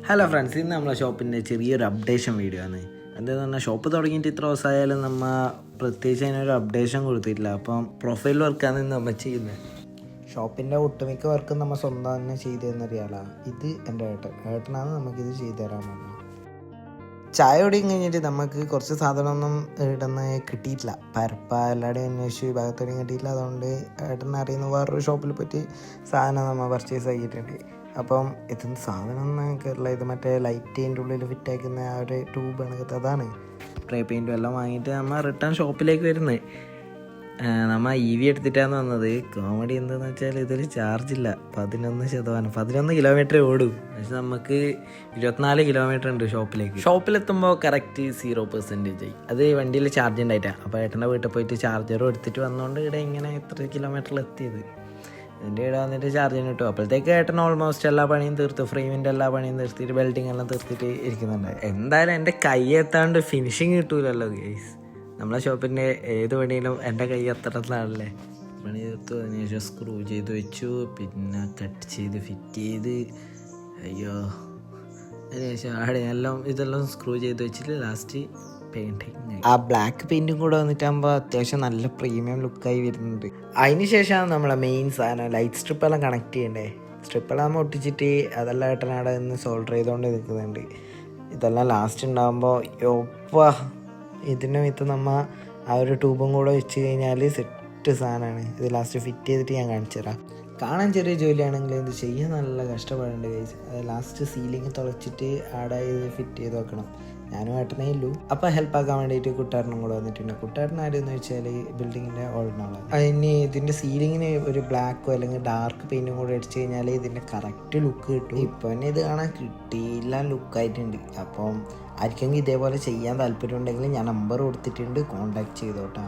Hello friends, ഇന്ന് നമ്മളെ ഷോപ്പിൻ്റെ ചെറിയൊരു അപ്ഡേഷൻ വീഡിയോ ആണ്. എന്താണെന്ന് പറഞ്ഞാൽ ഷോപ്പ് തുടങ്ങിയിട്ട് ഇത്ര ദിവസമായാലും നമ്മൾ പ്രത്യേകിച്ച് അതിനൊരു അപ്ഡേഷൻ കൊടുത്തിട്ടില്ല. അപ്പം പ്രൊഫൈൽ വർക്കാണ് ഇന്ന് നമ്മൾ ചെയ്യുന്നത്. ഷോപ്പിൻ്റെ ഒട്ടുമിക്ക വർക്കും നമ്മൾ സ്വന്തം തന്നെ ചെയ്തു തന്നൊരാളാണ്. ഇത് എൻ്റെ ഏട്ടനാണ് നമുക്കിത് ചെയ്തു തരാൻ പോകുന്നത്. ചായ കുടി കഴിഞ്ഞിട്ട് നമുക്ക് കുറച്ച് സാധനമൊന്നും ഇടുന്ന കിട്ടിയിട്ടില്ല. പരപ്പ എല്ലാവരുടെയും അന്വേഷിച്ച് വിഭാഗത്തോടെയും കിട്ടിയിട്ടില്ല. അതുകൊണ്ട് ഏട്ടനെ അറിയുന്ന വേറൊരു ഷോപ്പിൽ പോയിട്ട് സാധനം നമ്മൾ പർച്ചേസ് ആക്കിയിട്ടുണ്ട്. അപ്പം ഇതിന് സാധനം നമുക്കുള്ള ഇത് മറ്റേ ലൈറ്റിൻ്റെ ഉള്ളിൽ ഫിറ്റാക്കുന്ന ആ ഒരു ട്യൂബ് കണക്കത്തെ അതാണ്. സ്പ്രേ പെയിൻറ്റും എല്ലാം വാങ്ങിയിട്ട് നമ്മൾ റിട്ടേൺ ഷോപ്പിലേക്ക് വരുന്നത്. നമ്മൾ EV എടുത്തിട്ടാണ് വന്നത്. കോമഡി എന്താണെന്ന് വെച്ചാൽ ഇതിൽ ചാർജില്ല. 11 കിലോമീറ്റർ ഓടും. പക്ഷെ നമുക്ക് 24 കിലോമീറ്റർ ഉണ്ട് ഷോപ്പിലേക്ക്. ഷോപ്പിലെത്തുമ്പോൾ കറക്റ്റ് 0% അത് വണ്ടിയിൽ ചാർജ് ഉണ്ടായിട്ടാണ്. അപ്പോൾ ഏട്ടൻ്റെ വീട്ടിൽ പോയിട്ട് ചാർജറും എടുത്തിട്ട് വന്നുകൊണ്ട് ഇവിടെ ഇങ്ങനെ ഇത്ര കിലോമീറ്ററിൽ എത്തിയത്. ഇതിൻ്റെ ഇവിടെ വന്നിട്ട് ചാർജ് കിട്ടും. അപ്പോഴത്തേക്ക് ഏട്ടൻ ഓൾമോസ്റ്റ് എല്ലാ പണിയും തീർത്തു. ഫ്രെയിമിൻ്റെ എല്ലാ പണിയും തീർത്തിട്ട് വെൽഡിങ് എല്ലാം തീർത്തിട്ട് ഇരിക്കുന്നുണ്ട്. എന്തായാലും എൻ്റെ കൈ എത്താണ്ട് ഫിനിഷിങ് കിട്ടൂലല്ലോ ഗൈസ്. നമ്മളെ ഷോപ്പിൻ്റെ ഏത് പണിയിലും എൻ്റെ കൈ എത്തണത്തിലാണല്ലേ. പണി തീർത്തു. അതിനുശേഷം സ്ക്രൂ ചെയ്ത് വെച്ചു, പിന്നെ കട്ട് ചെയ്ത് ഫിറ്റ് ചെയ്ത്, അയ്യോ അതിനുശേഷം അവിടെ ഇതെല്ലാം സ്ക്രൂ ചെയ്ത് വെച്ചിട്ട് ലാസ്റ്റ് പെയിൻറ്റിങ്. ആ ബ്ലാക്ക് പെയിൻറ്റും കൂടെ വന്നിട്ടാകുമ്പോൾ അത്യാവശ്യം നല്ല പ്രീമിയം ലുക്കായി വരുന്നുണ്ട്. അതിന് ശേഷമാണ് നമ്മളെ മെയിൻ സാധനം ലൈറ്റ് സ്ട്രിപ്പെല്ലാം കണക്ട് ചെയ്യണ്ടേ. സ്ട്രിപ്പെല്ലാം ഒട്ടിച്ചിട്ട് അതെല്ലാം ഏട്ടനവിടെ നിന്ന് സോൾഡർ ചെയ്തുകൊണ്ട് നിൽക്കുന്നുണ്ട്. ഇതെല്ലാം ലാസ്റ്റ് ഉണ്ടാകുമ്പോൾ യോപ്പാ ഇതിനും ഇത് നമ്മൾ ആ ഒരു ട്യൂബും കൂടെ വെച്ച് കഴിഞ്ഞാൽ സെറ്റ് സാധനമാണ്. ഇത് ലാസ്റ്റ് ഫിറ്റ് ചെയ്തിട്ട് ഞാൻ കാണിച്ചു തരാം. കാണാൻ ചെറിയ ജോലിയാണെങ്കിൽ ഇത് ചെയ്യാൻ നല്ല കഷ്ടപ്പാടുണ്ട് ഗൈസ്. അത് ലാസ്റ്റ് സീലിംഗ് തുളച്ചിട്ട് ആടെ ഇത് ഫിറ്റ് ചെയ്ത് വെക്കണം. ഞാനും ഏട്ടനേ ഇല്ലൂ. അപ്പോൾ ഹെൽപ്പാക്കാൻ വേണ്ടിയിട്ട് കുട്ടാരനും കൂടെ വന്നിട്ടുണ്ട്. കുട്ടാരൻ ആരെന്ന് വെച്ചാൽ ബിൽഡിങ്ങിൻ്റെ ഓൾഡറാണ്. അതിന് ഇതിൻ്റെ സീലിങ്ങിന് ഒരു ബ്ലാക്കോ അല്ലെങ്കിൽ ഡാർക്ക് പെയിൻറ്റും കൂടെ അടിച്ചു കഴിഞ്ഞാൽ ഇതിൻ്റെ കറക്റ്റ് ലുക്ക് കിട്ടും. ഇപ്പോൾ തന്നെ ഇത് കാണാൻ കിട്ടിയില്ല ലുക്കായിട്ടുണ്ട്. അപ്പം ആർക്കെങ്കിലും ഇതേപോലെ ചെയ്യാൻ താല്പര്യം ഉണ്ടെങ്കിൽ ഞാൻ നമ്പർ കൊടുത്തിട്ടുണ്ട്, കോൺടാക്ട് ചെയ്തോട്ടാ.